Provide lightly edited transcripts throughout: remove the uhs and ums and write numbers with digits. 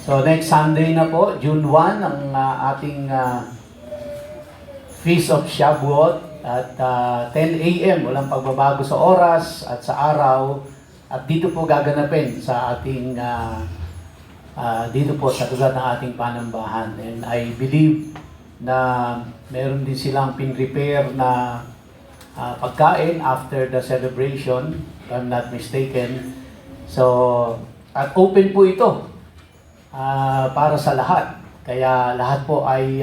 So next Sunday na po, June 1, ang ating Feast of Shavuot at 10 a.m. Walang pagbabago sa oras at sa araw. At dito po gaganapin sa ating dito po sa lugar ng ating panambahan. And I believe na meron din silang pin-prepare na pagkain after the celebration, if I'm not mistaken. So, at open po ito para sa lahat. Kaya lahat po ay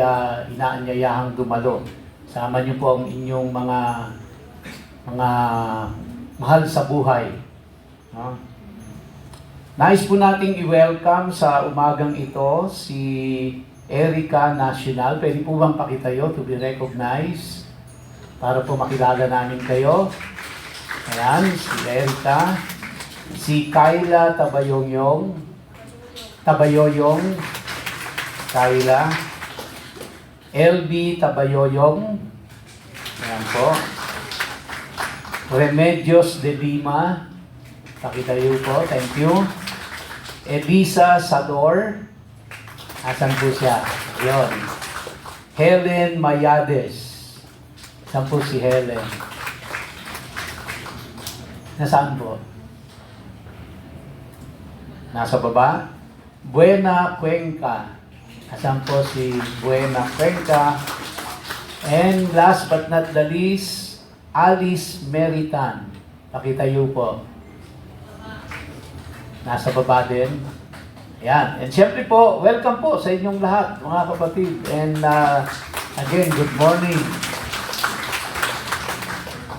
inaanyayahang dumalo. Sama niyo po ang inyong mga mahal sa buhay. No? Nais po nating i-welcome sa umagang ito si Erica Nacional. Pwede po bang pakitayo to be recognized para po makilala namin kayo? Ayan, si Erica. Si Kyla Tabayoyong, Kyla. LB Tabayoyong. Ayan po. Remedios de Lima. Pakitayo po. Thank you. Elisa Sador. Asan po siya? Ayan. Helen Mayades. Asan po si Helen? Nasaan po? Nasa baba. Buena Cuenca. Asan po si Buena Cuenca? And last but not the least, Alice Meritan. Pakitayo po. Nasa baba din. Ayan. And syempre po, welcome po sa inyong lahat, mga kapatid. And again, good morning.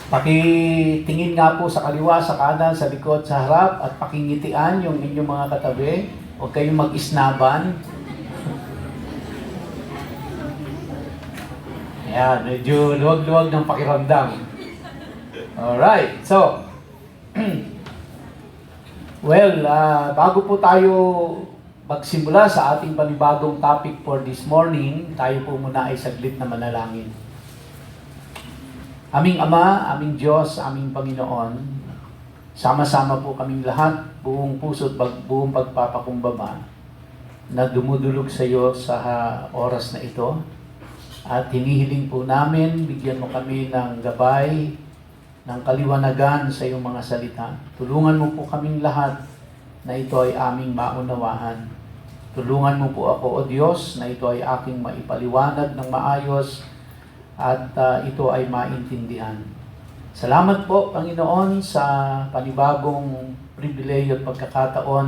Pakitingin nga po sa kaliwa, sa kanan, sa likod, sa harap, at pakingitian yung inyong mga katabi. Huwag kayong mag-isnaban. Ayan, medyo luwag-luwag ng pakiramdam. Alright, so, well, bago po tayo magsimula sa ating panibagong topic for this morning, tayo po muna ay saglit na manalangin. Aming Ama, aming Diyos, aming Panginoon, sama-sama po kaming lahat, buong puso at buong pagpapakumbaba na dumudulog sa iyo sa oras na ito. At hinihiling po namin, bigyan mo kami ng gabay, ng kaliwanagan sa iyong mga salita. Tulungan mo po kaming lahat na ito ay aming maunawaan. Tulungan mo po ako, O Diyos, na ito ay aking maipaliwanag ng maayos at ito ay maintindihan. Salamat po, Panginoon, sa panibagong pribileyo at pagkakataon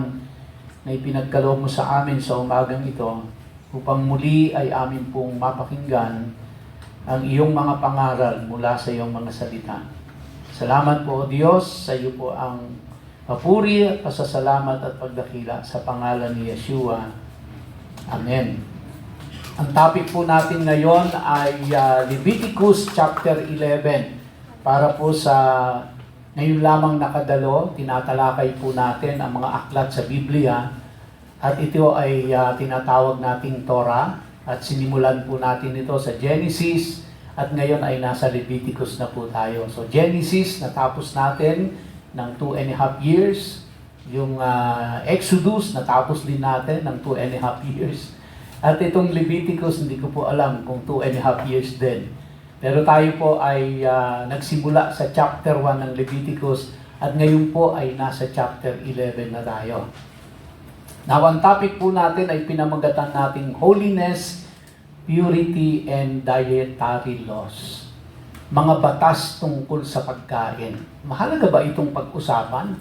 na ipinagkaloob mo sa amin sa umagang ito upang muli ay amin pong mapakinggan ang iyong mga pangaral mula sa iyong mga salita. Salamat po, O Diyos, sa iyo po ang papuri at pasasalamat at pagdakila sa pangalan ni Yeshua. Amen. Ang topic po natin ngayon ay Leviticus chapter 11. Para po sa ngayon lamang nakadalo, tinatalakay po natin ang mga aklat sa Biblia. At ito ay tinatawag nating Torah. At sinimulan po natin ito sa Genesis. At ngayon ay nasa Leviticus na po tayo. So Genesis, natapos natin ng 2.5 years. Yung Exodus, natapos din natin ng 2.5 years. At itong Leviticus, hindi ko po alam kung 2.5 years din. Pero tayo po ay nagsimula sa chapter 1 ng Leviticus at ngayon po ay nasa chapter 11 na tayo. Now, ang topic po natin ay pinamagatan nating Holiness, Purity, and Dietary Laws. Mga batas tungkol sa pagkain. Mahalaga ba itong pag-usapan?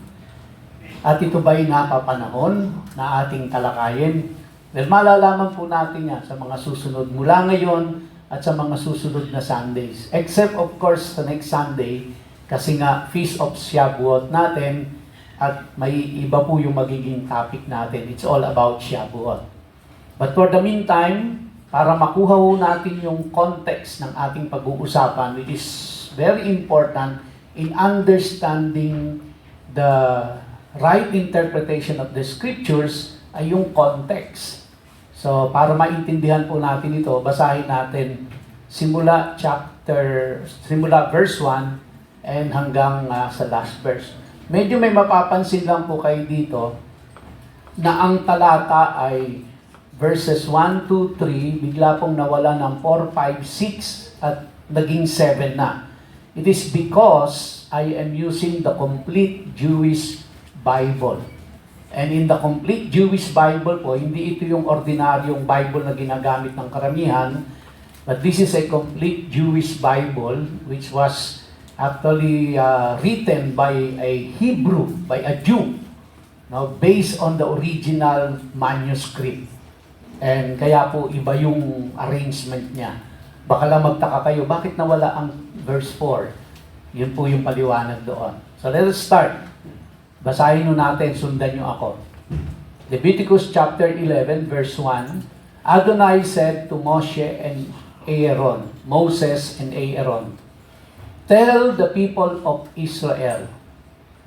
At ito ba'y napapanahon na ating talakayin? Dahil malalaman po natin yan sa mga susunod mula ngayon at sa mga susunod na Sundays. Except of course sa next Sunday kasi nga Feast of Shavuot natin at may iba po yung magiging topic natin. It's all about Shavuot. But for the meantime, para makuha po natin yung context ng ating pag-uusapan, which is very important in understanding the right interpretation of the scriptures, ay yung context. So, para maintindihan po natin ito, basahin natin simula verse 1 and hanggang sa last verse. Medyo may mapapansin lang po kayo dito na ang talata ay verses 1, 2, 3, bigla pong nawala ng 4, 5, 6 at naging 7 na. It is because I am using the complete Jewish Bible. And in the complete Jewish Bible po, hindi ito yung ordinaryong Bible na ginagamit ng karamihan, but this is a complete Jewish Bible which was actually written by a Hebrew, by a Jew, now based on the original manuscript. And kaya po iba yung arrangement niya. Baka lang magtaka kayo, bakit nawala ang verse 4? Yun po yung paliwanag doon. So let us start. Basahin nyo natin, sundan nyo ako. Leviticus chapter 11 verse 1, Adonai said to Moshe and Aaron, Moses and Aaron, tell the people of Israel,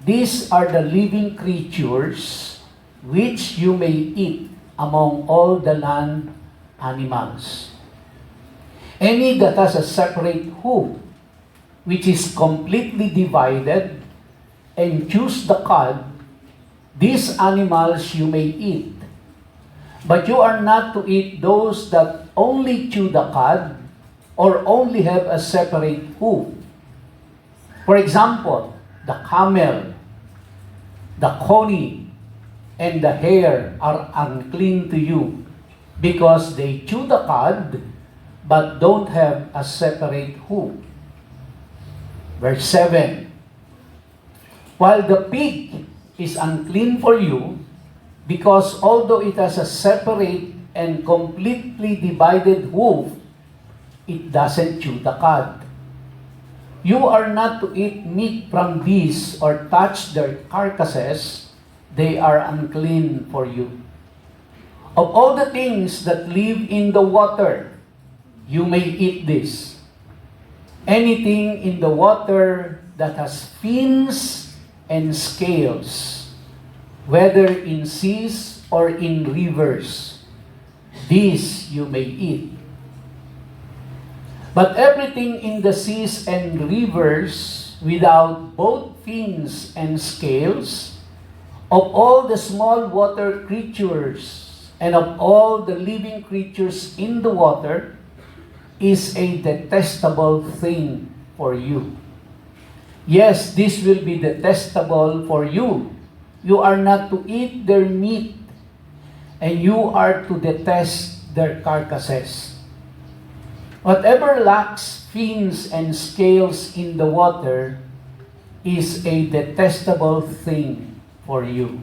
these are the living creatures which you may eat among all the land animals. Any that has a separate hoof, which is completely divided, and choose the cud, these animals you may eat. But you are not to eat those that only chew the cud, or only have a separate hoof. For example, the camel, the coney, and the hare are unclean to you, because they chew the cud, but don't have a separate hoof. Verse 7, while the pig is unclean for you, because although it has a separate and completely divided hoof, it doesn't chew the cud. You are not to eat meat from these or touch their carcasses, they are unclean for you. Of all the things that live in the water, you may eat this. Anything in the water that has fins and scales, whether in seas or in rivers, these you may eat. But everything in the seas and rivers, without both fins and scales, of all the small water creatures, and of all the living creatures in the water, is a detestable thing for you. Yes, this will be detestable for you. You are not to eat their meat, and you are to detest their carcasses. Whatever lacks fins and scales in the water is a detestable thing for you.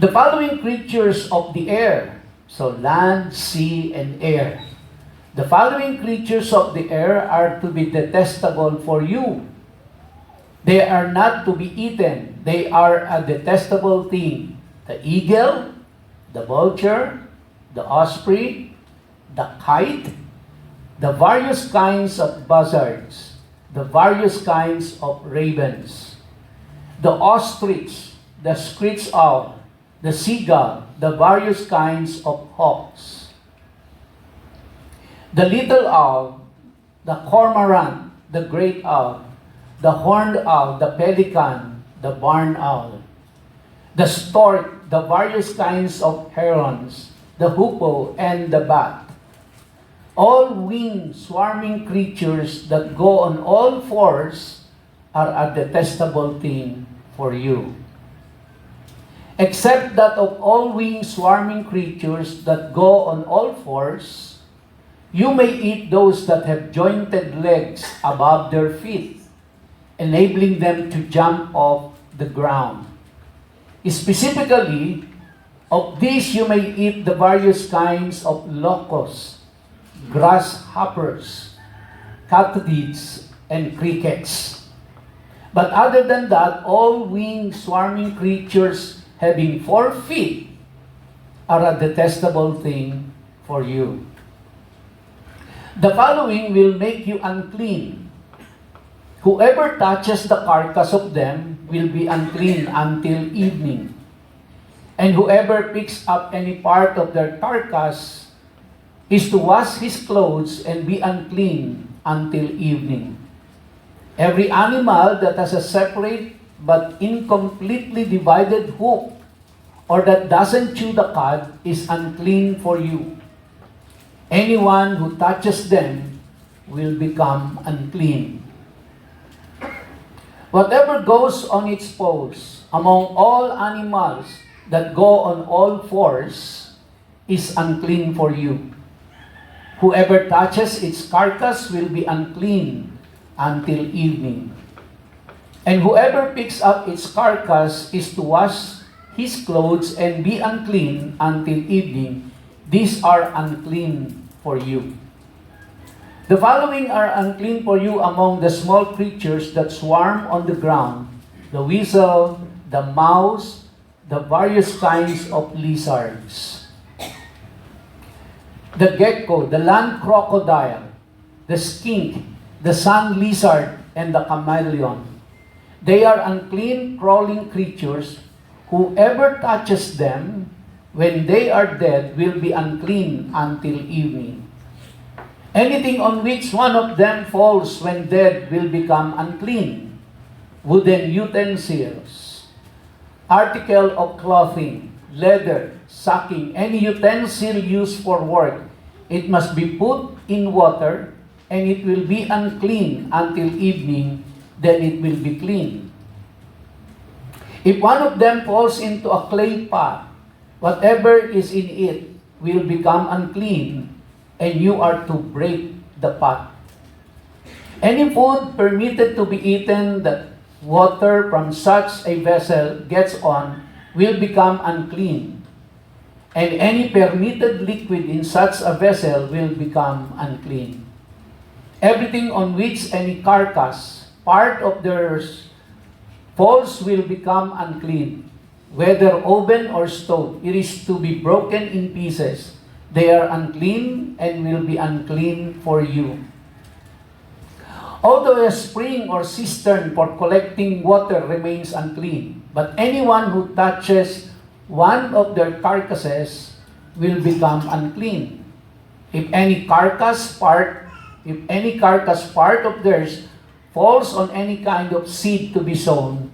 The following creatures of the air, so land, sea, and air, the following creatures of the air are to be detestable for you. They are not to be eaten. They are a detestable thing. The eagle, the vulture, the osprey, the kite, the various kinds of buzzards, the various kinds of ravens, the ostrich, the screech owl, the seagull, the various kinds of hawks, the little owl, the cormorant, the great owl, the horned owl, the pelican, the barn owl, the stork, the various kinds of herons, the hoopoe, and the bat. All winged, swarming creatures that go on all fours are a detestable thing for you. Except that of all winged, swarming creatures that go on all fours, you may eat those that have jointed legs above their feet, enabling them to jump off the ground. Specifically, of these you may eat the various kinds of locusts, grasshoppers, katydids, and crickets. But other than that, all winged, swarming creatures having 4 feet are a detestable thing for you. The following will make you unclean. Whoever touches the carcass of them will be unclean until evening. And whoever picks up any part of their carcass is to wash his clothes and be unclean until evening. Every animal that has a separate but incompletely divided hoof, or that doesn't chew the cud, is unclean for you. Anyone who touches them will become unclean. Whatever goes on its paws among all animals that go on all fours is unclean for you. Whoever touches its carcass will be unclean until evening. And whoever picks up its carcass is to wash his clothes and be unclean until evening. These are unclean for you. The following are unclean for you among the small creatures that swarm on the ground: the weasel, the mouse, the various kinds of lizards, the gecko, the land crocodile, the skink, the sand lizard, and the chameleon. They are unclean crawling creatures. Whoever touches them when they are dead will be unclean until evening. Anything on which one of them falls when dead will become unclean. Wooden utensils, article of clothing, leather, sacking, any utensil used for work, it must be put in water, and it will be unclean until evening, then it will be clean. If one of them falls into a clay pot, whatever is in it will become unclean, and you are to break the pot. Any food permitted to be eaten that water from such a vessel gets on will become unclean, and any permitted liquid in such a vessel will become unclean. Everything on which any carcass, part of theirs, falls will become unclean, whether oven or stove. It is to be broken in pieces. They are unclean and will be unclean for you. Although a spring or cistern for collecting water remains unclean, but anyone who touches one of their carcasses will become unclean. If any carcass part of theirs falls on any kind of seed to be sown,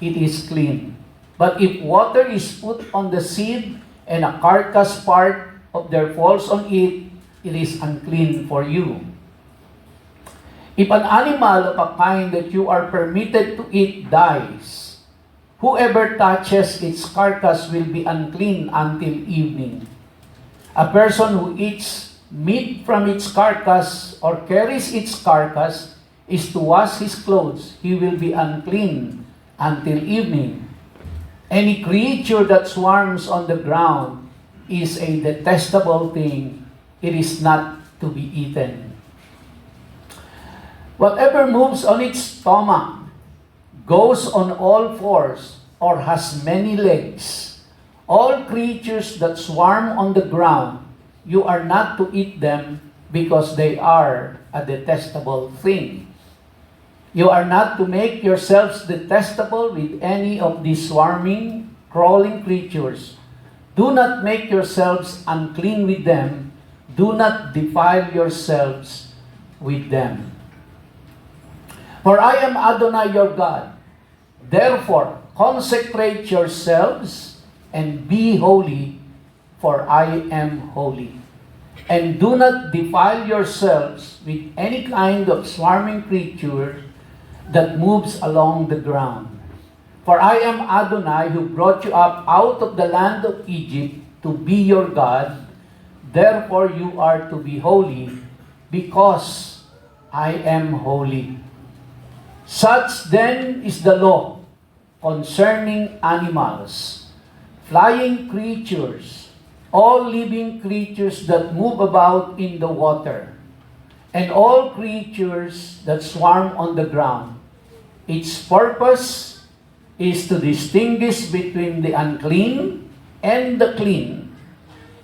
it is clean. But if water is put on the seed and a carcass part of there falls on it, it is unclean for you. If an animal of a kind that you are permitted to eat dies, whoever touches its carcass will be unclean until evening. A person who eats meat from its carcass or carries its carcass is to wash his clothes. He will be unclean until evening. Any creature that swarms on the ground is a detestable thing. It is not to be eaten. Whatever moves on its stomach, goes on all fours, or has many legs, all creatures that swarm on the ground, you are not to eat them because they are a detestable thing. You are not to make yourselves detestable with any of these swarming, crawling creatures. Do not make yourselves unclean with them. Do not defile yourselves with them. For I am Adonai your God. Therefore, consecrate yourselves and be holy, for I am holy. And do not defile yourselves with any kind of swarming creature that moves along the ground. For I am Adonai who brought you up out of the land of Egypt to be your God. Therefore you are to be holy, because I am holy. Such then is the law concerning animals, flying creatures, all living creatures that move about in the water, and all creatures that swarm on the ground. Its purpose is to distinguish between the unclean and the clean,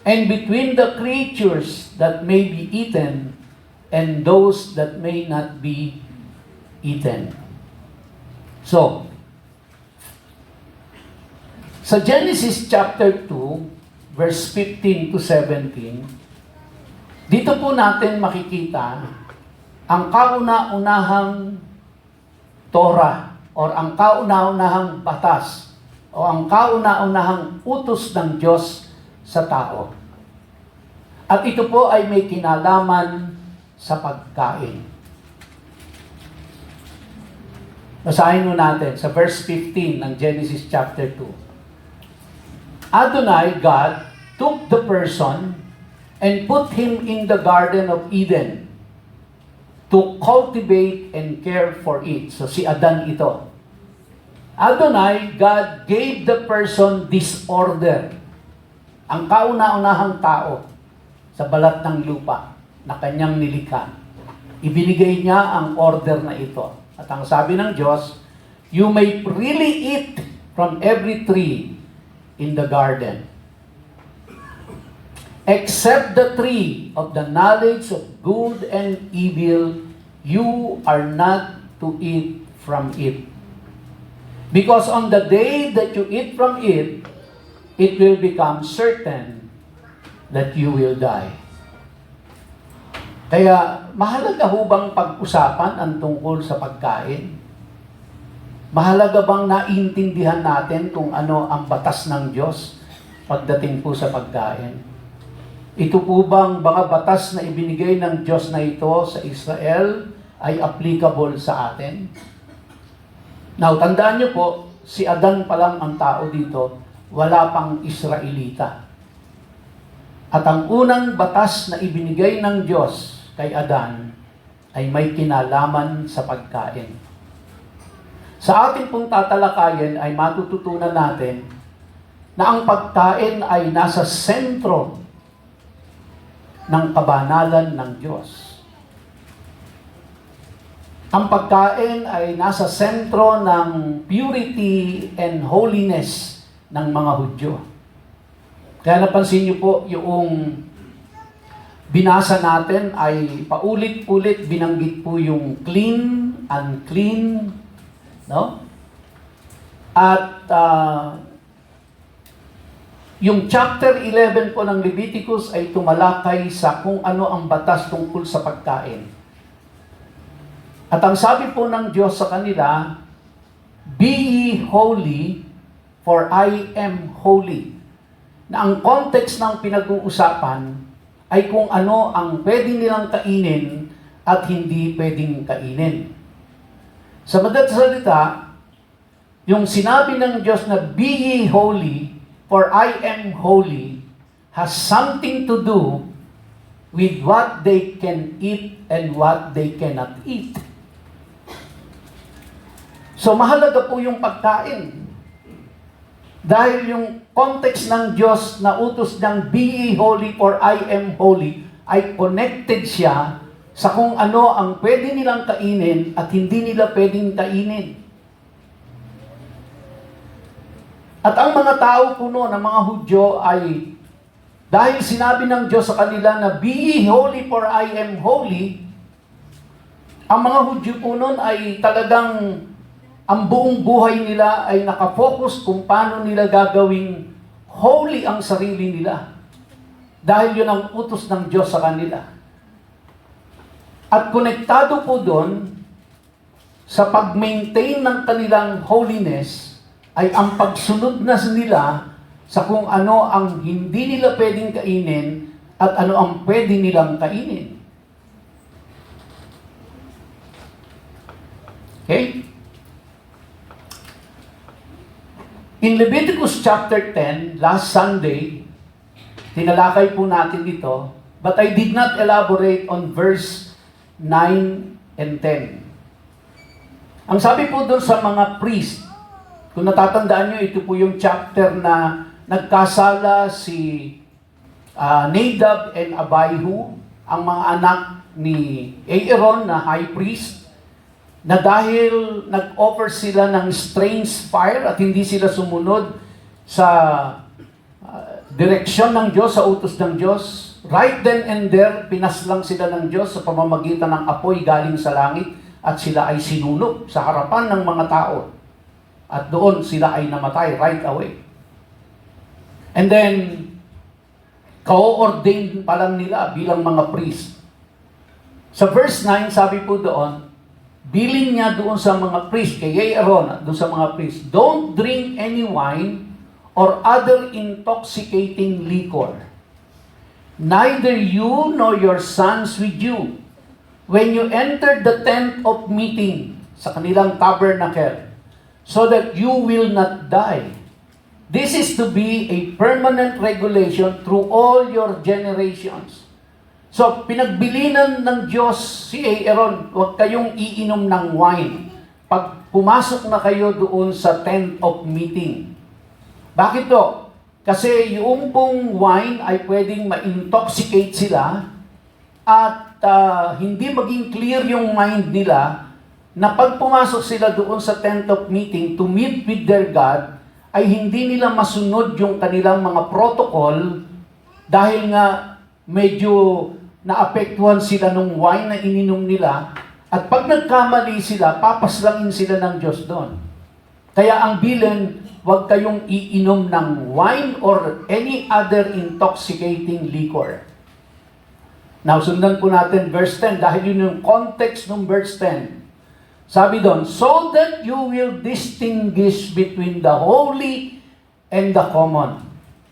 and between the creatures that may be eaten and those that may not be eaten. So, sa Genesis chapter 2, verse 15 to 17, dito po natin makikita ang kauna-unahang Torah or ang kauna-unahang batas o ang kauna-unahang utos ng Diyos sa tao. At ito po ay may kinalaman sa pagkain. Basahin mo natin sa verse 15 ng Genesis chapter 2. Adonai, God, took the person and put him in the Garden of Eden to cultivate and care for it. So si Adan ito. Adonai, God gave the person this order. Ang kauna-unahang tao sa balat ng lupa na kanyang nilikha. Ibinigay niya ang order na ito. At ang sabi ng Diyos, you may freely eat from every tree in the garden, except the tree of the knowledge of good and evil, you are not to eat from it. Because on the day that you eat from it, it will become certain that you will die. Kaya, mahalaga ho bang pag-usapan ang tungkol sa pagkain? Mahalaga bang naintindihan natin kung ano ang batas ng Diyos pagdating po sa pagkain? Ito po bang mga batas na ibinigay ng Diyos na ito sa Israel ay applicable sa atin? Now, tandaan niyo po, si Adan pa lang ang tao dito, wala pang Israelita. At ang unang batas na ibinigay ng Diyos kay Adan ay may kinalaman sa pagkain. Sa ating pong tatalakayin ay matututunan natin na ang pagkain ay nasa sentro ng kabanalan ng Diyos. Ang pagkain ay nasa sentro ng purity and holiness ng mga Hudyo. Kaya napansin niyo po yung binasa natin ay paulit-ulit binanggit po yung clean, unclean, no? At yung chapter 11 po ng Leviticus ay tumalakay sa kung ano ang batas tungkol sa pagkain. At ang sabi po ng Diyos sa kanila, be ye holy, for I am holy. Na ang context ng pinag-uusapan ay kung ano ang pwedeng nilang kainin at hindi pwedeng kainin. Sa madaling salita, yung sinabi ng Diyos na be ye holy, for I am holy, has something to do with what they can eat and what they cannot eat. So mahalaga po yung pagkain. Dahil yung context ng Diyos na utos ng be ye holy for I am holy ay connected siya sa kung ano ang pwede nilang kainin at hindi nila pwedeng kainin. At ang mga tao po noon, ang mga Hudyo ay dahil sinabi ng Diyos sa kanila na be ye holy for I am holy, ang mga Hudyo po noon ay talagang ang buong buhay nila ay nakafocus kung paano nila gagawing holy ang sarili nila. Dahil yun ang utos ng Diyos sa kanila. At konektado po doon sa pag-maintain ng kanilang holiness ay ang pagsunod na nila sa kung ano ang hindi nila pwedeng kainin at ano ang pwede nilang kainin. Okay? In Leviticus chapter 10, last Sunday, tinalakay po natin dito, but I did not elaborate on verse 9 and 10. Ang sabi po doon sa mga priest, kung natatandaan nyo, ito po yung chapter na nagkasala si Nadab and Abihu, ang mga anak ni Aaron na high priest, na dahil nag-offer sila ng strange fire at hindi sila sumunod sa direksyon ng Diyos, sa utos ng Diyos, right then and there, pinaslang sila ng Diyos sa pamamagitan ng apoy galing sa langit at sila ay sinunog sa harapan ng mga tao. At doon sila ay namatay right away. And then, ka-ordained pa lang nila bilang mga priest. Sa verse 9, sabi po doon, bilin niya doon sa mga priest, kay Aaron at doon sa mga priest, don't drink any wine or other intoxicating liquor. Neither you nor your sons with you, when you enter the tent of meeting, sa kanilang tabernacle, so that you will not die. This is to be a permanent regulation through all your generations. So, pinagbilinan ng Diyos si Aaron, huwag kayong iinom ng wine pag pumasok na kayo doon sa tent of meeting. Bakit to? Kasi yung pong wine ay pwedeng ma-intoxicate sila at hindi maging clear yung mind nila na pag pumasok sila doon sa tent of meeting to meet with their God, ay hindi nila masunod yung kanilang mga protocol dahil nga medyo naapektuhan sila nung wine na ininom nila at pag nagkamali sila, papaslangin sila ng Diyos doon. Kaya ang bilin, huwag kayong iinom ng wine or any other intoxicating liquor. Now, sundan po natin verse 10 dahil yun yung context ng verse 10. Sabi doon, so that you will distinguish between the holy and the common,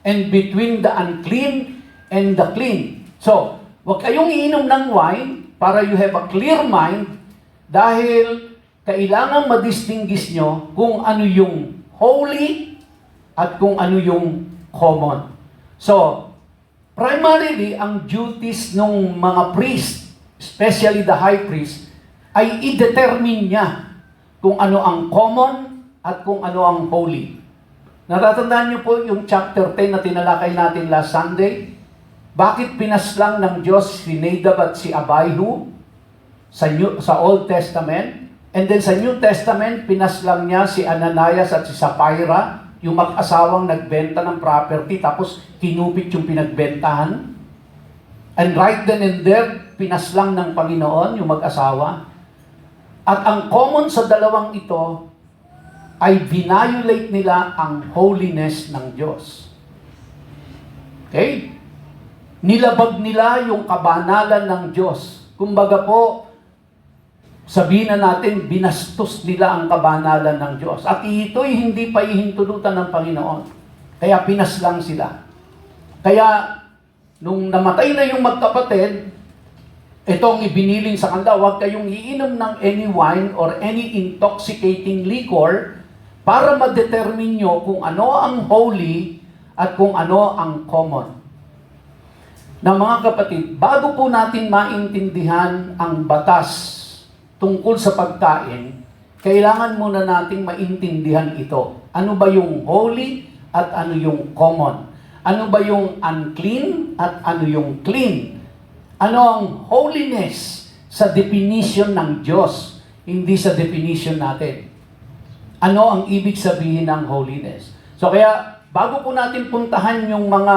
and between the unclean and the clean. So, huwag kayong iinom ng wine para you have a clear mind dahil kailangan madistinguish nyo kung ano yung holy at kung ano yung common. So, primarily, ang duties ng mga priest, especially the high priest, ay i-determine niya kung ano ang common at kung ano ang holy. Natatandaan niyo po yung chapter 10 na tinalakay natin last Sunday? Bakit pinaslang ng Diyos si Nadab at si Abihu sa Old Testament? And then sa New Testament, pinaslang niya si Ananias at si Sapphira, yung mag-asawang nagbenta ng property, tapos kinupit yung pinagbentahan. And right then and there, pinaslang ng Panginoon yung mag-asawa. At ang common sa dalawang ito ay violate nila ang holiness ng Diyos. Okay? Nilabag nila yung kabanalan ng Diyos. Kumbaga po, sabihin na natin, binastos nila ang kabanalan ng Diyos. At ito'y hindi pa ihintulutan ng Panginoon. Kaya pinaslang sila. Kaya, nung namatay na yung magkapatid, itong ibiniling sa kanila, huwag kayong iinom ng any wine or any intoxicating liquor para ma-determine nyo kung ano ang holy at kung ano ang common. Na mga kapatid, bago po natin maintindihan ang batas tungkol sa pagkain, kailangan muna nating maintindihan ito. Ano ba yung holy at ano yung common? Ano ba yung unclean at ano yung clean? Ano ang holiness sa definition ng Diyos, hindi sa definition natin? Ano ang ibig sabihin ng holiness? So kaya, bago po natin puntahan yung mga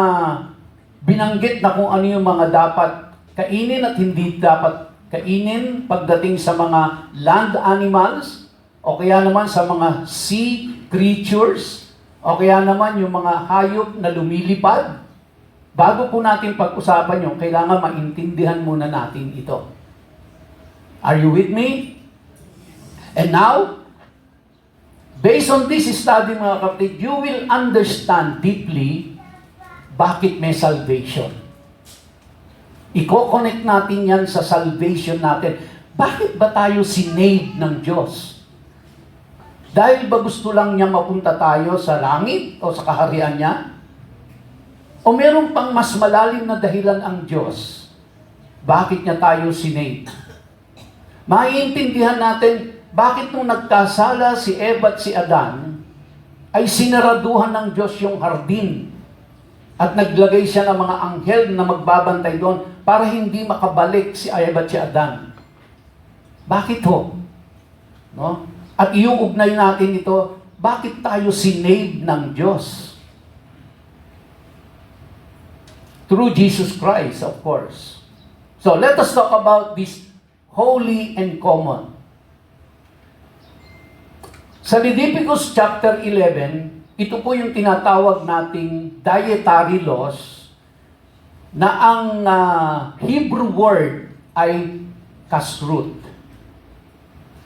binanggit na kung ano yung mga dapat kainin at hindi dapat kainin pagdating sa mga land animals, o kaya naman sa mga sea creatures, o kaya naman yung mga hayop na lumilipad, bago po natin pag-usapan yung kailangan maintindihan muna natin ito. Are you with me? And now, based on this study mga kapatid, you will understand deeply bakit may salvation. Iko-connect natin yan sa salvation natin. Bakit ba tayo sinave ng Diyos? Dahil ba gusto lang niya mapunta tayo sa langit o sa kaharian niya? O meron pang mas malalim na dahilan ang Diyos? Bakit niya tayo sinave? Maiintindihan natin bakit nung nagkasala si Eva at si Adan, ay sinaraduhan ng Diyos yung hardin at naglagay siya ng mga anghel na magbabantay doon para hindi makabalik si Eva at si Adan. Bakit ho? No? At iuugnay natin ito, bakit tayo sinave ng Diyos? Through Jesus Christ, of course. So, let us talk about this holy and common. Sa Leviticus chapter 11, ito po yung tinatawag nating dietary laws na ang Hebrew word ay kasrut.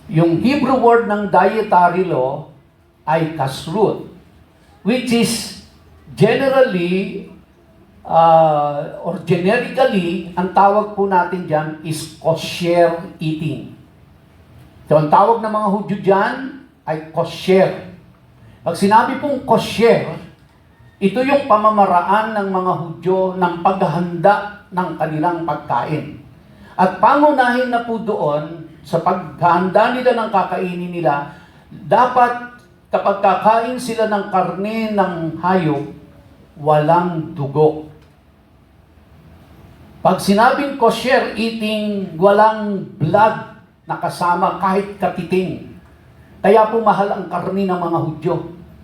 Yung Hebrew word ng dietary law ay kasrut, which is generally or generically, ang tawag po natin dyan is kosher eating. So, ang tawag ng mga Hudyo dyan ay kosher. Pag sinabi pong kosher, ito yung pamamaraan ng mga Hudyo ng paghahanda ng kanilang pagkain. At pangunahin na po doon, sa paghahanda nila ng kakainin nila, dapat kapag kakain sila ng karne ng hayop, walang dugo. Pag sinabing kosher eating, walang blood na kasama kahit katiting. Kaya po mahal ang karne ng mga Hudyo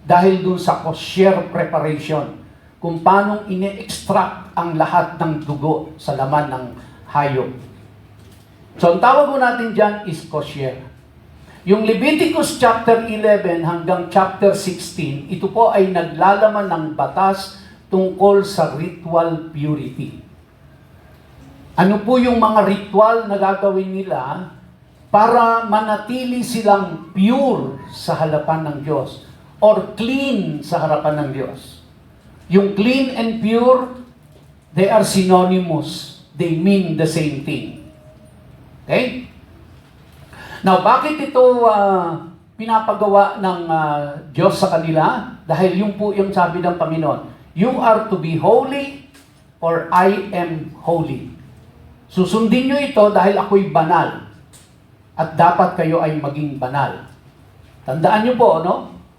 dahil dun sa kosher preparation, kung paanong ine-extract ang lahat ng dugo sa laman ng hayop. So, ang tawag po natin dyan is kosher. Yung Leviticus chapter 11 hanggang chapter 16, ito po ay naglalaman ng batas tungkol sa ritual purity. Ano po yung mga ritual na gagawin nila para manatili silang pure sa harapan ng Diyos or clean sa harapan ng Diyos? Yung clean and pure, they are synonymous. They mean the same thing. Okay? Now, bakit ito pinapagawa ng Diyos sa kanila? Dahil yung po yung sabi ng Panginoon, you are to be holy or I am holy. Susundin nyo ito dahil ako'y banal. At dapat kayo ay maging banal. Tandaan nyo po, no?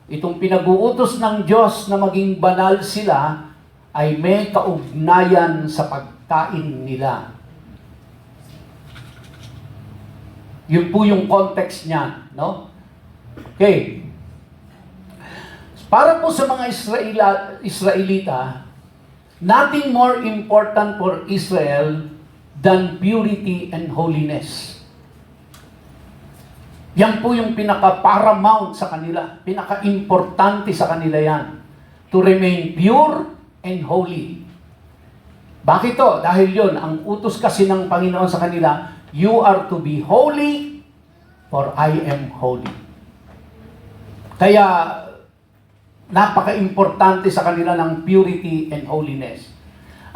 Itong pinag-uutos ng Diyos na maging banal sila ay may kaugnayan sa pagkain nila. Yun po yung context niya, no? Okay. Para po sa mga Israelita, nothing more important for Israel than purity and holiness. Yan po yung pinaka-paramount sa kanila, pinaka-importante sa kanila yan. To remain pure and holy. Bakit to? Dahil yun, ang utos kasi ng Panginoon sa kanila, you are to be holy, for I am holy. Kaya, napaka-importante sa kanila ng purity and holiness.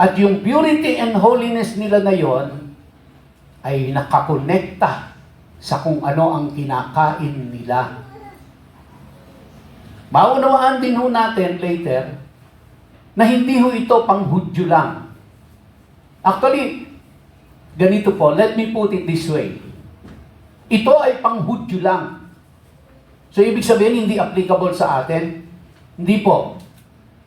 At yung purity and holiness nila na yon ay nakakonekta sa kung ano ang kinakain nila. Maunawaan din ho natin later na hindi ho ito pang Hudyo lang. Actually, ganito po, let me put it this way. Ito ay pang Hudyo lang. So, ibig sabihin, hindi applicable sa atin? Hindi po.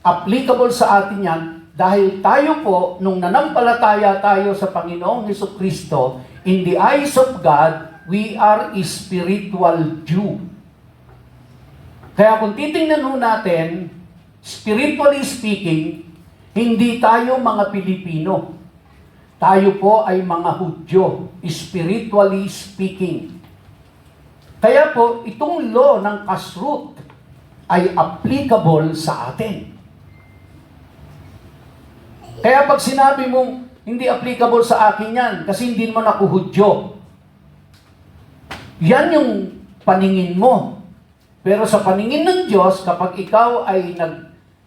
Applicable sa atin yan dahil tayo po, nung nanampalataya tayo sa Panginoong Jesucristo, in the eyes of God, we are a spiritual Jew. Kaya kung titingnan ho natin, spiritually speaking, hindi tayo mga Pilipino. Tayo po ay mga Hudyo, spiritually speaking. Kaya po, itong law ng kasrut ay applicable sa atin. Kaya pag sinabi mong, hindi applicable sa akin yan, kasi hindi naman ako Hudyo. Yan yung paningin mo. Pero sa paningin ng Diyos, kapag ikaw ay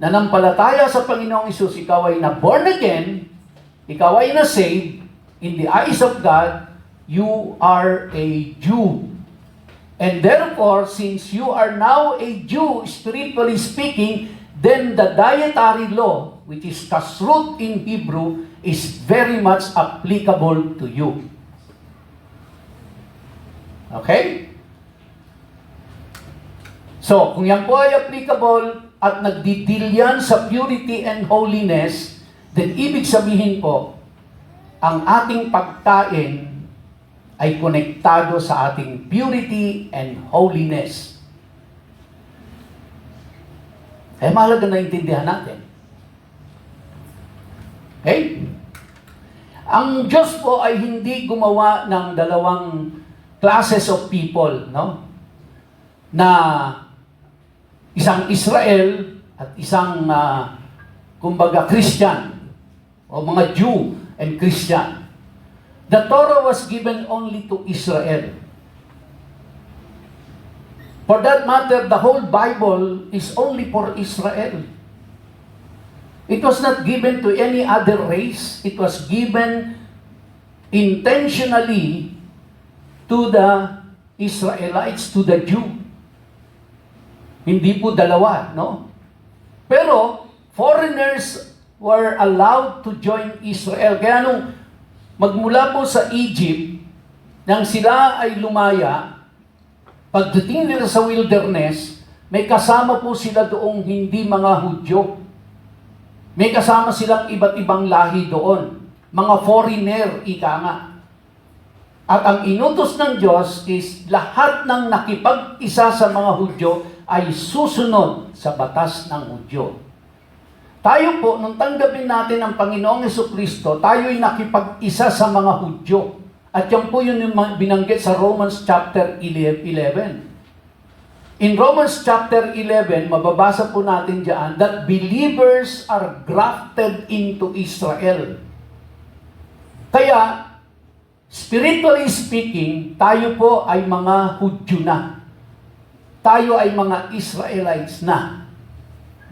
nanampalataya sa Panginoong Hesus, ikaw ay na-born again, ikaw ay na-saved, in the eyes of God, you are a Jew. And therefore, since you are now a Jew, spiritually speaking, then the dietary law, which is kasrut in Hebrew, is very much applicable to you. Okay? So, kung yan po ay applicable at nagdidil yan sa purity and holiness, then ibig sabihin po, ang ating pagkain ay konektado sa ating purity and holiness. Kaya mahalaga na intindihan natin. Okay? Ang Diyos po ay hindi gumawa ng dalawang classes of people, no? Na isang Israel at isang, kumbaga, Christian, o mga Jew and Christian. The Torah was given only to Israel. For that matter, the whole Bible is only for Israel. It was not given to any other race. It was given intentionally to the Israelites, to the Jew. Hindi po dalawa, no? Pero, foreigners were allowed to join Israel. Kaya nung magmula po sa Egypt, nang sila ay lumaya, pagdating nila sa wilderness, may kasama po sila doong hindi mga Hudyo. May kasama silang iba't ibang lahi doon. Mga foreigner, ika nga. At ang inutos ng Diyos is lahat ng nakipag-isa sa mga Hudyo ay susunod sa batas ng Hudyo. Tayo po, nung tanggapin natin ang Panginoong Jesucristo, tayo'y nakipag-isa sa mga Hudyo. At yan po yun yung binanggit sa Romans chapter 11. In Romans chapter 11, mababasa po natin diyan that believers are grafted into Israel. Kaya, spiritually speaking, tayo po ay mga Hudyo na. Tayo ay mga Israelites na.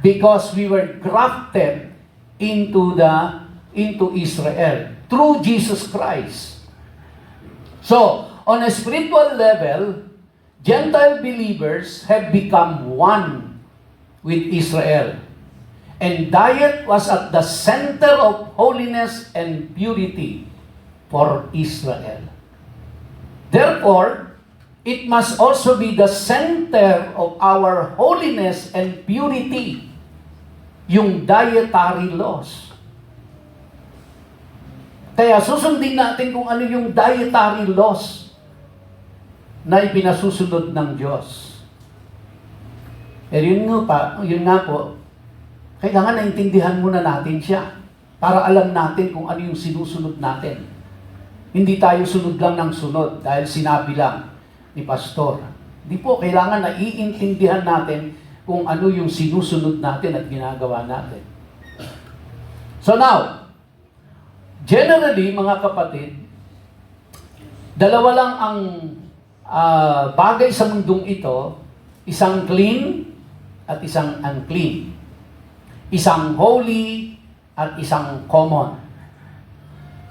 Because we were grafted into Israel through Jesus Christ. So, on a spiritual level, Gentile believers have become one with Israel. And diet was at the center of holiness and purity for Israel. Therefore, it must also be the center of our holiness and purity, yung dietary laws. Kaya susundin natin kung ano yung dietary laws na ipinasusunod ng Diyos. Yun nga po, kailangan naintindihan muna natin siya para alam natin kung ano yung sinusunod natin. Hindi tayo sunod lang ng sunod dahil sinabi lang ni Pastor. Hindi po, kailangan na iintindihan natin kung ano yung sinusunod natin at ginagawa natin. So now, generally, mga kapatid, dalawa lang ang bagay sa mundong ito, isang clean at isang unclean. Isang holy at isang common.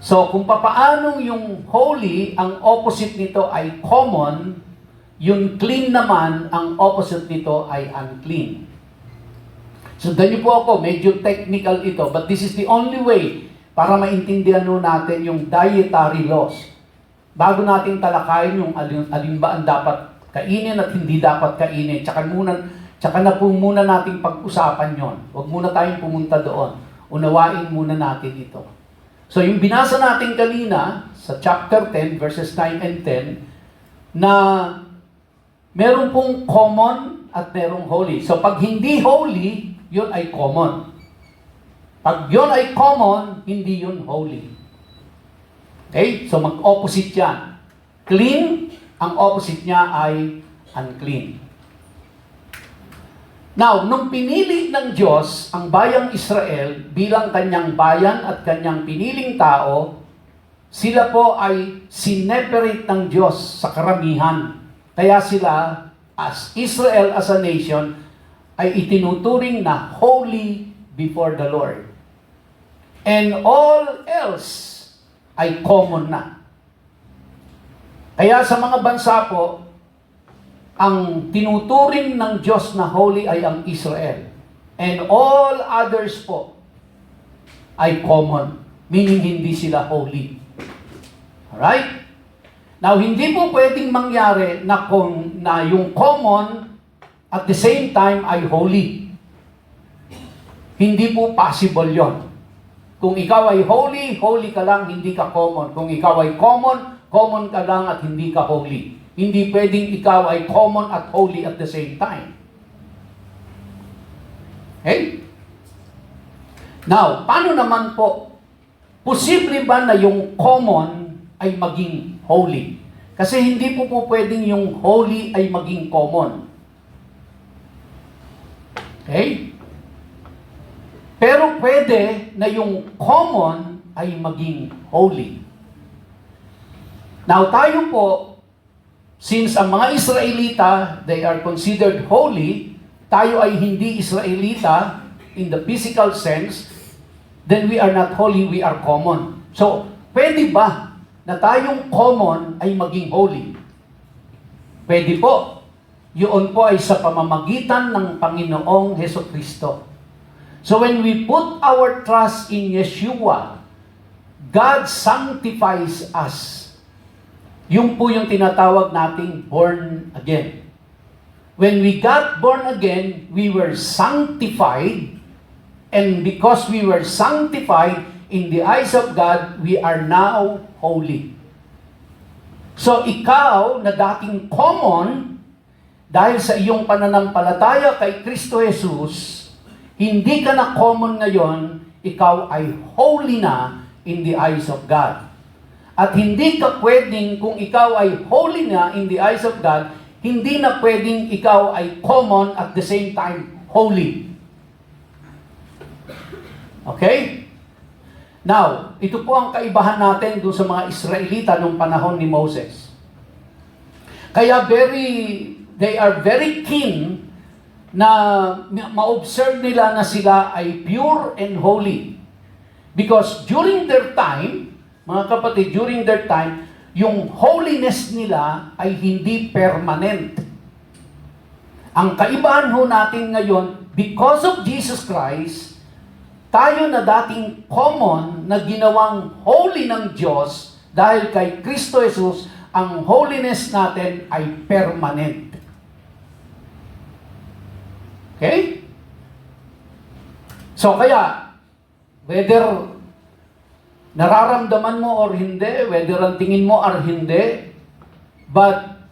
So, kung papaanong yung holy, ang opposite nito ay common, yung clean naman, ang opposite nito ay unclean. Sundan niyo po ako, medyo technical ito, but this is the only way para maintindihan natin yung dietary laws. Bago natin talakayin yung alin ba ang dapat kainin at hindi dapat kainin, tsaka na po muna nating pag-usapan yon. Huwag muna tayong pumunta doon. Unawain muna natin ito. So yung binasa natin kanina sa chapter 10, verses 9 and 10, na meron pong common at merong holy. So pag hindi holy, yun ay common. Pag yun ay common, hindi yun holy. Okay? So mag-opposite yan. Clean, ang opposite niya ay unclean. Now, nung pinili ng Diyos ang bayang Israel bilang kanyang bayan at kanyang piniling tao, sila po ay sineperate ng Diyos sa karamihan. Kaya sila, as Israel as a nation, ay itinuturing na holy before the Lord. And all else ay common na. Kaya sa mga bansa po, ang tinuturing ng Diyos na holy ay ang Israel. And all others po ay common, meaning hindi sila holy. Alright? Now, hindi po pwedeng mangyari na yung common at the same time ay holy. Hindi po possible yon. Kung ikaw ay holy, holy ka lang, hindi ka common. Kung ikaw ay common, common ka lang at hindi ka holy. Hindi pwedeng ikaw ay common at holy at the same time. Okay? Now, paano naman po? Posible ba na yung common ay maging holy? Kasi hindi po pwedeng yung holy ay maging common. Okay? Pero pwede na yung common ay maging holy. Now, tayo po, Since ang mga Israelita, they are considered holy, tayo ay hindi Israelita in the physical sense, then we are not holy, we are common. So, pwede ba na tayong common ay maging holy? Pwede po. Yun po ay sa pamamagitan ng Panginoong Hesukristo. So when we put our trust in Yeshua, God sanctifies us. Yung po yung tinatawag nating born again. When we got born again, we were sanctified, and because we were sanctified in the eyes of God, we are now holy. So ikaw na dating common, dahil sa iyong pananampalataya kay Kristo Jesus, hindi ka na common ngayon, ikaw ay holy na in the eyes of God. At hindi ka pwedeng, kung ikaw ay holy na in the eyes of God, hindi na pwedeng ikaw ay common at the same time holy. Okay? Now, ito po ang kaibahan natin doon sa mga Israelita nung panahon ni Moses. Kaya they are very keen na ma-observe nila na sila ay pure and holy. Because during their time, mga kapatid, during their time, yung holiness nila ay hindi permanent. Ang kaibahan ho natin ngayon, because of Jesus Christ, tayo na dating common na ginawang holy ng Diyos dahil kay Kristo Jesus, ang holiness natin ay permanent. Okay? So kaya, whether nararamdaman mo or hindi, whether ang tingin mo or hindi, but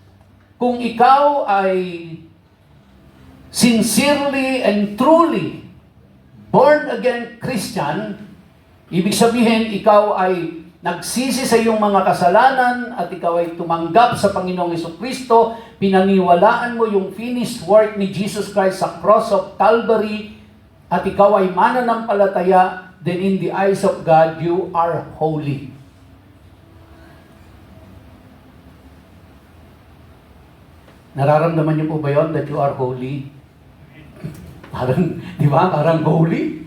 kung ikaw ay sincerely and truly born-again Christian, ibig sabihin, ikaw ay nagsisi sa iyong mga kasalanan at ikaw ay tumanggap sa Panginoong Hesukristo, pinaniwalaan mo yung finished work ni Jesus Christ sa cross of Calvary, at ikaw ay mananampalataya, then in the eyes of God, you are holy. Nararamdaman niyo po ba yun that you are holy? Parang, di ba? Parang holy.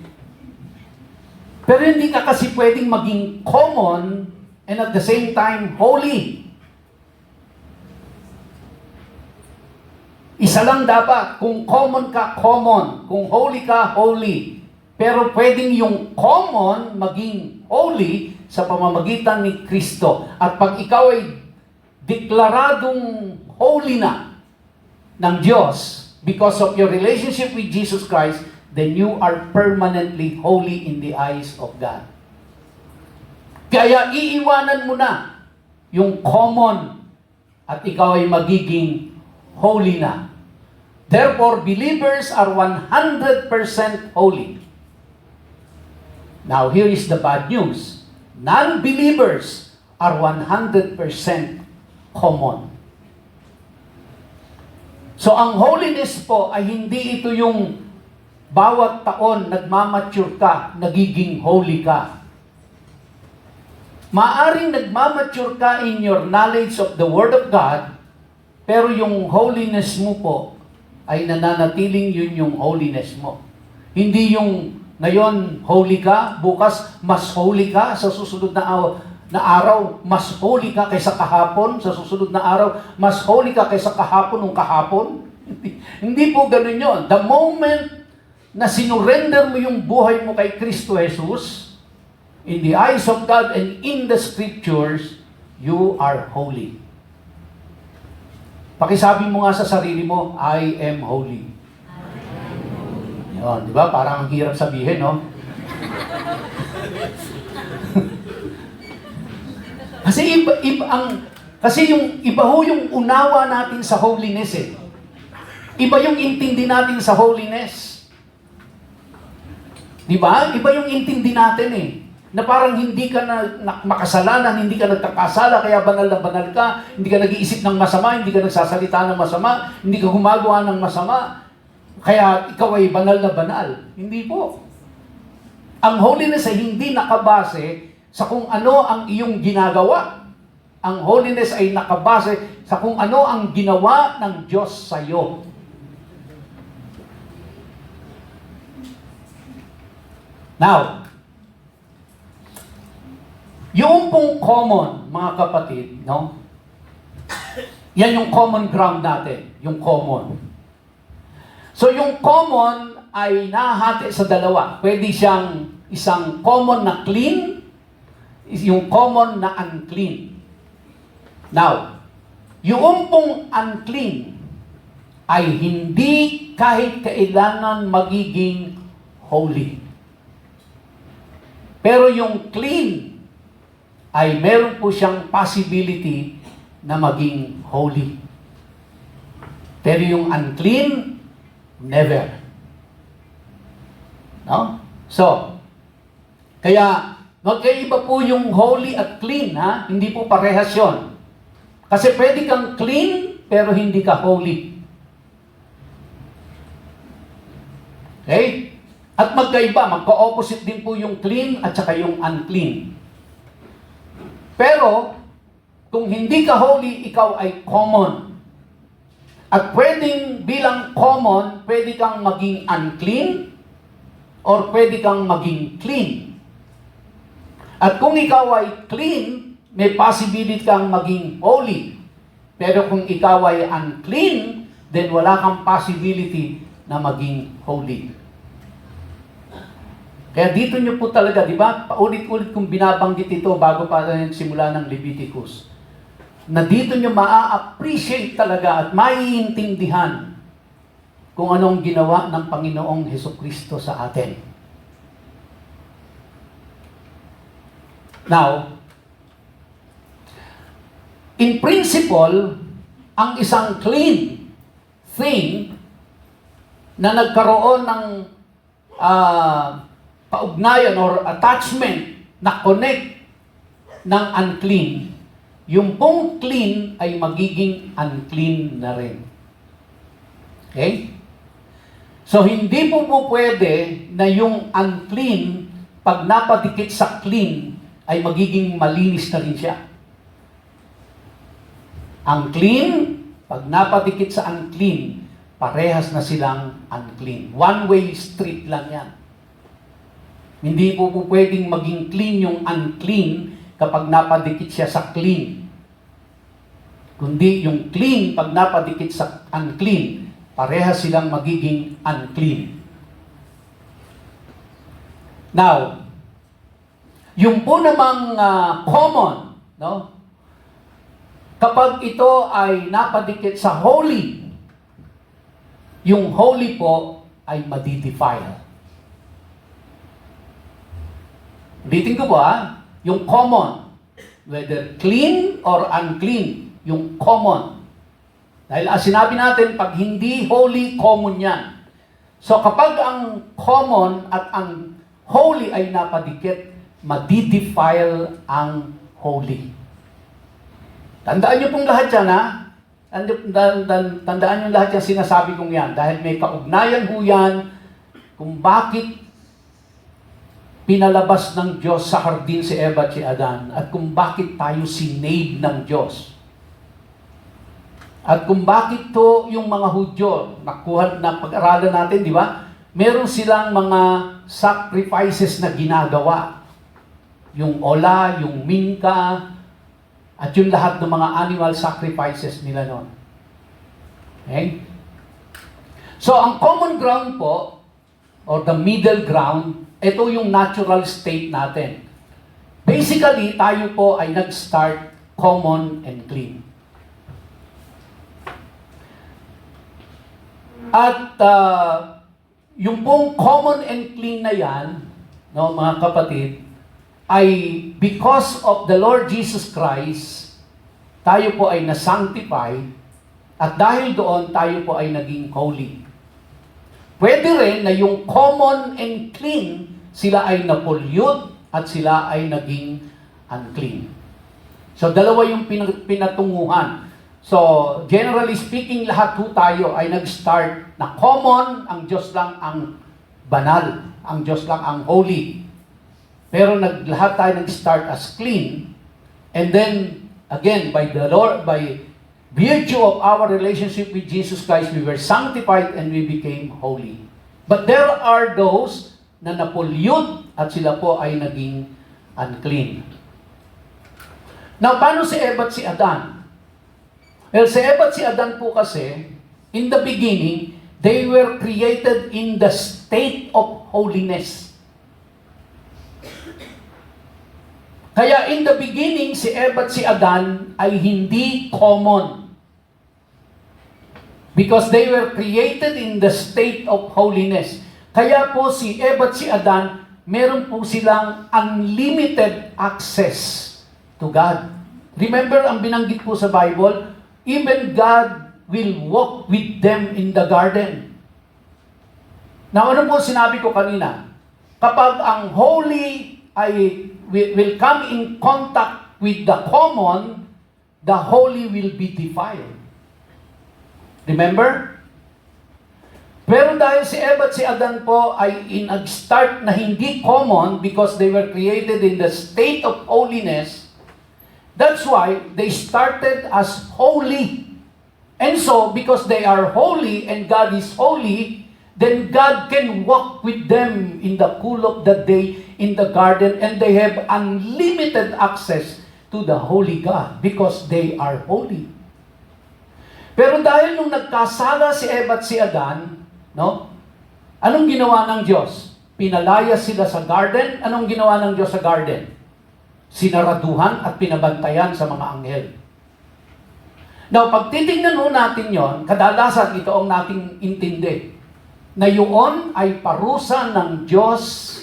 Pero hindi ka kasi pwedeng maging common and at the same time holy. Isa lang dapat. Kung common ka, common. Kung holy ka, holy. Pero pwedeng yung common maging holy sa pamamagitan ni Kristo. At pag ikaw ay deklaradong holy na ng Diyos because of your relationship with Jesus Christ, then you are permanently holy in the eyes of God. Kaya iiwanan mo na yung common at ikaw ay magiging holy na. Therefore, believers are 100% holy. Now, here is the bad news. Non-believers are 100% common. So, ang holiness po ay hindi ito yung bawat taon nagmamature ka, nagiging holy ka. Maaring nagmamature ka in your knowledge of the Word of God, pero yung holiness mo po ay nananatiling yun yung holiness mo. Hindi yung ngayon holy ka, bukas mas holy ka, sa susunod na araw mas holy ka kaysa kahapon, sa susunod na araw mas holy ka kaysa kahapon nung kahapon. Hindi po ganun yun. The moment na sinurrender mo yung buhay mo kay Kristo Jesus, in the eyes of God and in the Scriptures, you are holy. Pakisabi mo nga sa sarili mo, I am holy. Yun, di ba? Parang ang hirap sabihin, no? Kasi yung iba ho yung unawa natin sa holiness eh. Iba yung intindi natin sa holiness. Di ba? Iba yung intindi natin eh. Na parang hindi ka na makasalanan, hindi ka nagkakasala, kaya banal na banal ka, hindi ka nag-iisip ng masama, hindi ka nagsasalita ng masama, hindi ka gumagawa ng masama, kaya ikaw ay banal na banal. Hindi po. Ang holiness ay hindi nakabase sa kung ano ang iyong ginagawa. Ang holiness ay nakabase sa kung ano ang ginawa ng Diyos sa iyo. Now, yung pong common, mga kapatid, no? Yan yung common ground natin, yung common. So yung common ay nahati sa dalawa. Pwede siyang isang common na clean, yung common na unclean. Now, yung pong unclean ay hindi kahit kailangan magiging holy. Pero yung clean ay meron po siyang possibility na maging holy. Pero yung unclean, never. No? So, kaya magkaiba po yung holy at clean, ha? Hindi po parehas yun. Kasi pwede kang clean, pero hindi ka holy. Okay? At magkaiba, magka-opposite din po yung clean at saka yung unclean. Pero, kung hindi ka holy, ikaw ay common. At pwedeng bilang common, pwede kang maging unclean or pwede kang maging clean. At kung ikaw ay clean, may possibility kang maging holy. Pero kung ikaw ay unclean, then wala kang possibility na maging holy. Kaya dito nyo po talaga, di ba? Paulit-ulit kong binabanggit ito bago pa simula ng Leviticus. Na dito nyo maa-appreciate talaga at maiintindihan kung anong ginawa ng Panginoong Hesukristo sa atin. Now, in principle, ang isang clean thing na nagkaroon ng kaugnayan or attachment na connect ng unclean, yung pong clean ay magiging unclean na rin. Okay? So, hindi po pwede na yung unclean, pag napadikit sa clean, ay magiging malinis na rin siya. Ang clean, pag napadikit sa unclean, parehas na silang unclean. One-way street lang yan. Hindi po pwedeng maging clean yung unclean kapag napadikit siya sa clean. Kundi yung clean, pag napadikit sa unclean, parehas silang magiging unclean. Now, yung po namang common, no? Kapag ito ay napadikit sa holy, yung holy po ay madidefile. Ulitin ko ba? Yung common, whether clean or unclean, yung common. Dahil sinabi natin, pag hindi holy, common yan. So kapag ang common at ang holy ay napadikit, madidefile ang holy. Tandaan niyo pong lahat yan, ha? Tandaan niyo lahat yung sinasabi kong yan. Dahil may kaugnayan ho yan kung bakit pinalabas ng Diyos sa hardin si Eva at si Adan at kung bakit tayo sinave ng Diyos. At kung bakit to yung mga Hudyo, nakuha na pag-aralan natin, di ba? Meron silang mga sacrifices na ginagawa. Yung ola, yung minka, at yung lahat ng mga animal sacrifices nila noon. Okay? So, ang common ground po, or the middle ground, ito yung natural state natin. Basically, tayo po ay nag-start common and clean. At yung pong common and clean na yan, no, mga kapatid, ay because of the Lord Jesus Christ, tayo po ay na-sanctify, at dahil doon, tayo po ay naging holy. Pwede rin na yung common and clean, sila ay na-pollute at sila ay naging unclean. So, dalawa yung pinatunguhan. So, generally speaking, lahat po tayo ay nag-start na common, ang Diyos lang ang banal, ang Diyos lang ang holy. Pero lahat tayo nag-start as clean, and then Again, by the Lord, by virtue of our relationship with Jesus Christ, we were sanctified and we became holy. But there are those na napollute at sila po ay naging unclean. Now, paano si Eva at si Adan? Well, si Eva at si Adan po kasi, in the beginning, they were created in the state of holiness. Kaya in the beginning, si Eva at si Adan ay hindi common. Because they were created in the state of holiness. Kaya po si Eva at si Adan, meron po silang unlimited access to God. Remember, ang binanggit po sa Bible, even God will walk with them in the garden. Now, ano po sinabi ko kanina? Kapag ang holy ay will come in contact with the common, the holy will be defiled. Remember? Pero dahil si Eva at si Adan po ay nag-start na hindi common because they were created in the state of holiness, that's why they started as holy. And so, because they are holy and God is holy, then God can walk with them in the cool of the day in the garden, and they have unlimited access to the holy God because they are holy. Pero dahil nung nagkasala si Eva at si Adan, no? Anong ginawa ng Diyos? Pinalaya sila sa garden. Anong ginawa ng Diyos sa garden? Sinaraduhan at pinabantayan sa mga anghel. Now, pag titingnan ho natin yon, kadalasan ito ang nating intindi, na yun ay parusa ng Diyos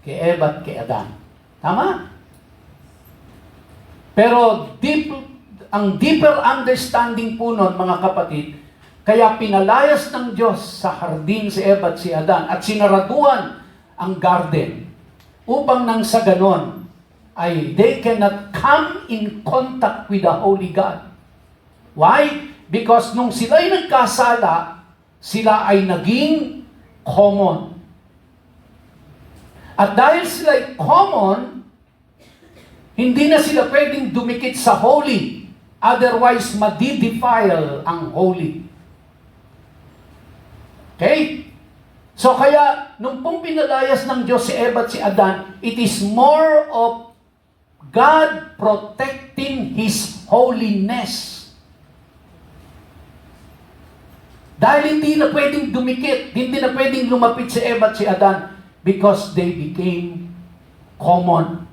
kay Eva at kay Adan. Tama? Pero ang deeper understanding po nun, mga kapatid, kaya pinalayas ng Diyos sa hardin si Eva at si Adan at sinaraduan ang garden upang nang sa ganon ay they cannot come in contact with the Holy God. Why? Because nung sila'y nagkasala, sila ay naging common. At dahil sila'y common, hindi na sila pwedeng dumikit sa holy. Otherwise, madi-defile ang holy. Okay? So kaya, nung pong pinalayas ng Diyos si Eva at si Adan, it is more of God protecting His holiness. Dahil hindi na pwedeng dumikit, hindi na pwedeng lumapit si Eva at si Adan because they became common.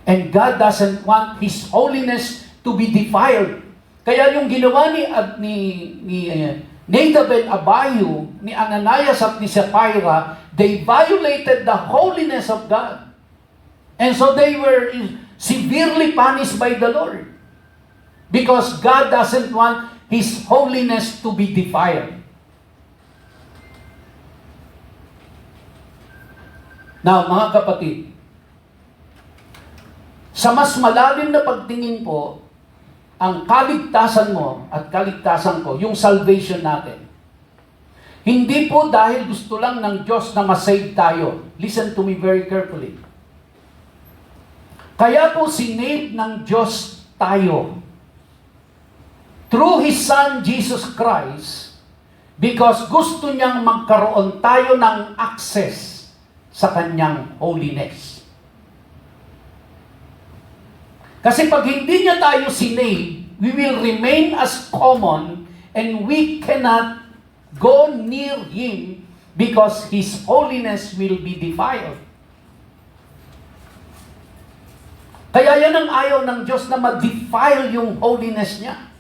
And God doesn't want His holiness to be defiled. Kaya yung ginawa ni Nadab and Abihu, ni Ananias at ni Sapphira, they violated the holiness of God. And so they were severely punished by the Lord. Because God doesn't want His holiness to be defiled. Now, mga kapatid, sa mas malalim na pagtingin po, ang kaligtasan mo at kaligtasan ko, yung salvation natin, hindi po dahil gusto lang ng Diyos na masave tayo. Listen to me very carefully. Kaya po sinave ng Diyos tayo through His Son, Jesus Christ, because gusto niyang magkaroon tayo ng access sa Kanyang holiness. Kasi pag hindi niya tayo sinave, we will remain as common and we cannot go near Him because His holiness will be defiled. Kaya yan ang ayaw ng Diyos na ma-defile yung holiness niya.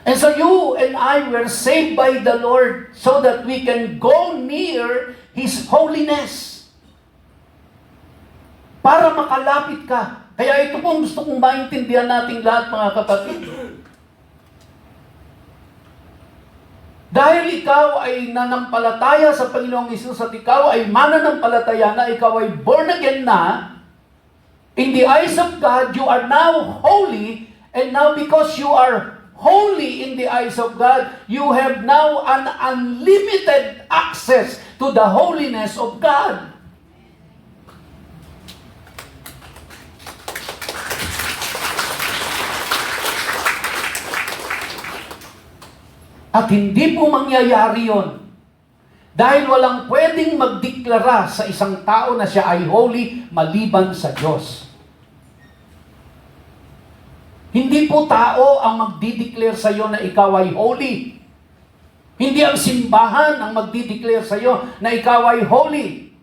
And so you and I were saved by the Lord so that we can go near His holiness. Para makalapit ka. Kaya ito pong gusto kong maintindihan nating lahat, mga kapatid. Dahil ikaw ay nanampalataya sa Panginoong Hesus at ikaw ay mananampalataya na, ikaw ay born again na, in the eyes of God, you are now holy, and now because you are holy in the eyes of God, you have now an unlimited access to the holiness of God. At hindi po mangyayari yon. Dahil walang pwedeng magdeklara sa isang tao na siya ay holy maliban sa Diyos. Hindi po tao ang magdideclare sa iyo na ikaw ay holy. Hindi ang simbahan ang magdideclare sa iyo na ikaw ay holy.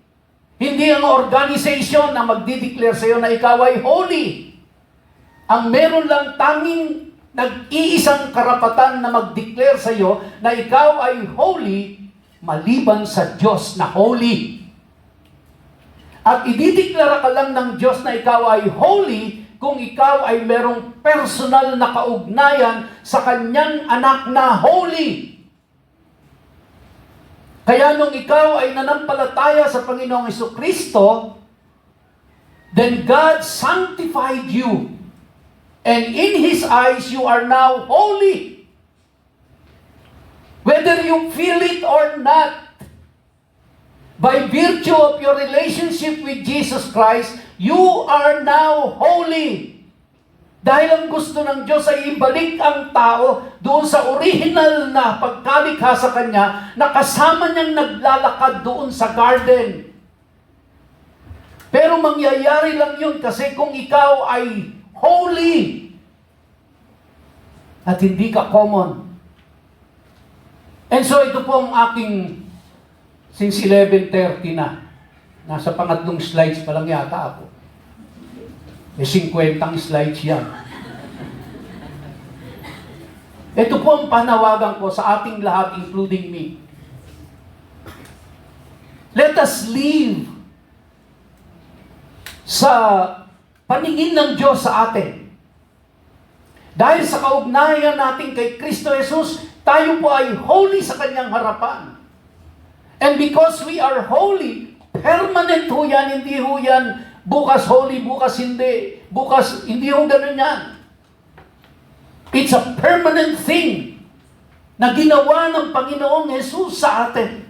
Hindi ang organization ang magdideclare sa iyo na ikaw ay holy. Ang meron lang tanging nag-iisang karapatan na mag-declare sa iyo na ikaw ay holy maliban sa Diyos na holy. At idideklara ka lang ng Diyos na ikaw ay holy kung ikaw ay merong personal na kaugnayan sa kanyang anak na holy. Kaya nung ikaw ay nanampalataya sa Panginoong Jesucristo, then God sanctified you. And in His eyes, you are now holy. Whether you feel it or not, by virtue of your relationship with Jesus Christ, you are now holy. Dahil ang gusto ng Diyos ay ibalik ang tao doon sa original na pagkalikha sa Kanya na kasama niyang naglalakad doon sa garden. Pero mangyayari lang yun kasi kung ikaw ay holy at hindi ka common. And so ito po ang aking since 11:30 na. Nasa pangatlong slides pa lang yata ako. 50 slides yan. Ito po ang panawagan ko sa ating lahat, including me. Let us live sa paningin ng Diyos sa atin. Dahil sa kaugnayan natin kay Kristo Jesus, tayo po ay holy sa Kanyang harapan. And because we are holy, permanent ho yan, hindi ho yan bukas holy, bukas hindi. Bukas, hindi ho ganun yan. It's a permanent thing na ginawa ng Panginoong Jesus sa atin.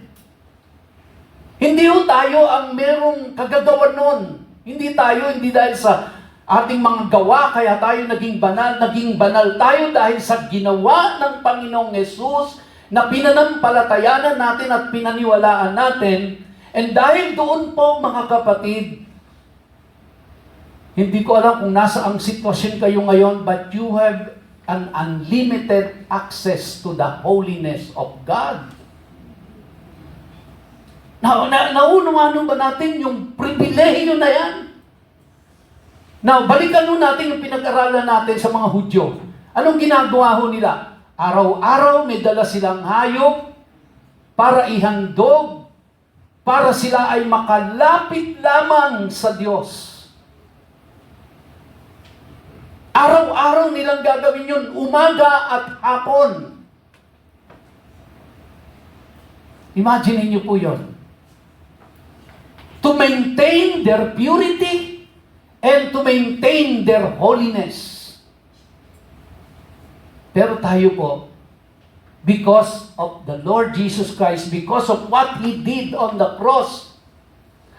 Hindi ho tayo ang merong kagagawan nun. Hindi dahil sa ating mga gawa, kaya tayo naging banal tayo dahil sa ginawa ng Panginoong Jesus na pinanampalatayanan natin at pinaniwalaan natin. And dahil doon po, mga kapatid, hindi ko alam kung nasa ang sitwasyon kayo ngayon, but you have an unlimited access to the holiness of God. Naunawanan ba natin yung pribilehiyo na yan? Now, balikan nun natin yung pinag-aralan natin sa mga Hudyo. Anong ginagawa ho nila? Araw-araw may dala silang hayop para ihandog, para sila ay makalapit lamang sa Diyos. Araw-araw nilang gagawin yun, umaga at hapon. Imagine niyo po yun. To maintain their purity and to maintain their holiness. Pero tayo po, because of the Lord Jesus Christ, because of what He did on the cross,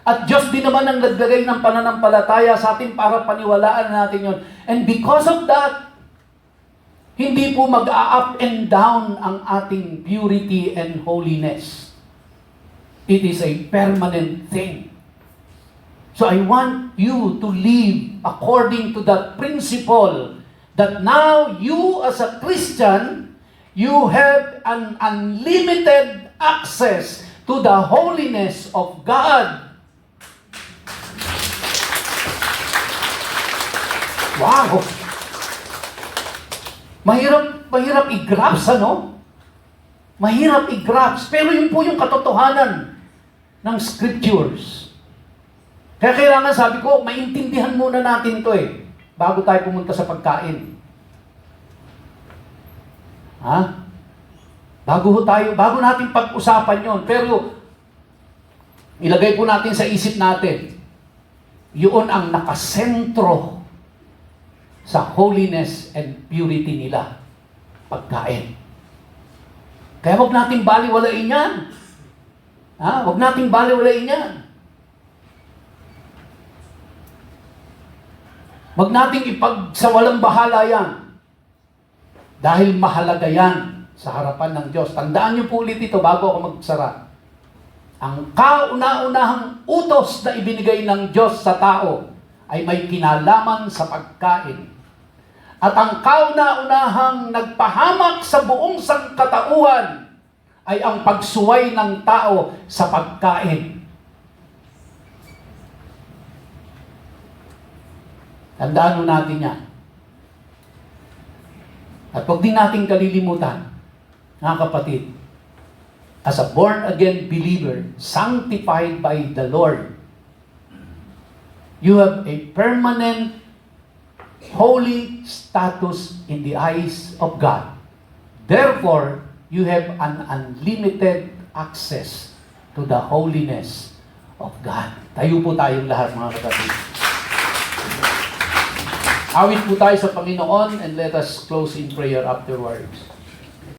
at Diyos din naman ang naglagay ng pananampalataya sa atin para paniwalaan natin yun. And because of that, hindi po mag-up and down ang ating purity and holiness. It is a permanent thing. So I want you to live according to that principle that now you as a Christian, you have an unlimited access to the holiness of God. Wow! Mahirap i-grasp, ano? Mahirap i-grasp. Pero yun po yung katotohanan ng scriptures. Kaya kailangan, sabi ko, maintindihan muna natin to bago tayo pumunta sa pagkain. Ha? Bago natin pag-usapan yon. Pero, ilagay po natin sa isip natin, yun ang nakasentro sa holiness and purity nila. Pagkain. Kaya huwag nating baliwalain yan. Huwag nating baliwalain yan. Huwag nating ipagsawalang bahala yan. Dahil mahalaga yan sa harapan ng Diyos. Tandaan niyo po ulit ito bago ako magsara. Ang kauna-unahang utos na ibinigay ng Diyos sa tao ay may kinalaman sa pagkain. At ang kauna-unahang nagpahamak sa buong sangkatauhan ay ang pagsuway ng tao sa pagkain. Tandaan natin yan. At huwag din natin kalilimutan, mga kapatid, as a born-again believer, sanctified by the Lord, you have a permanent holy status in the eyes of God. Therefore, you have an unlimited access to the holiness of God. Tayo po tayong lahat, mga kapatid. Awit po tayo sa Panginoon and let us close in prayer afterwards.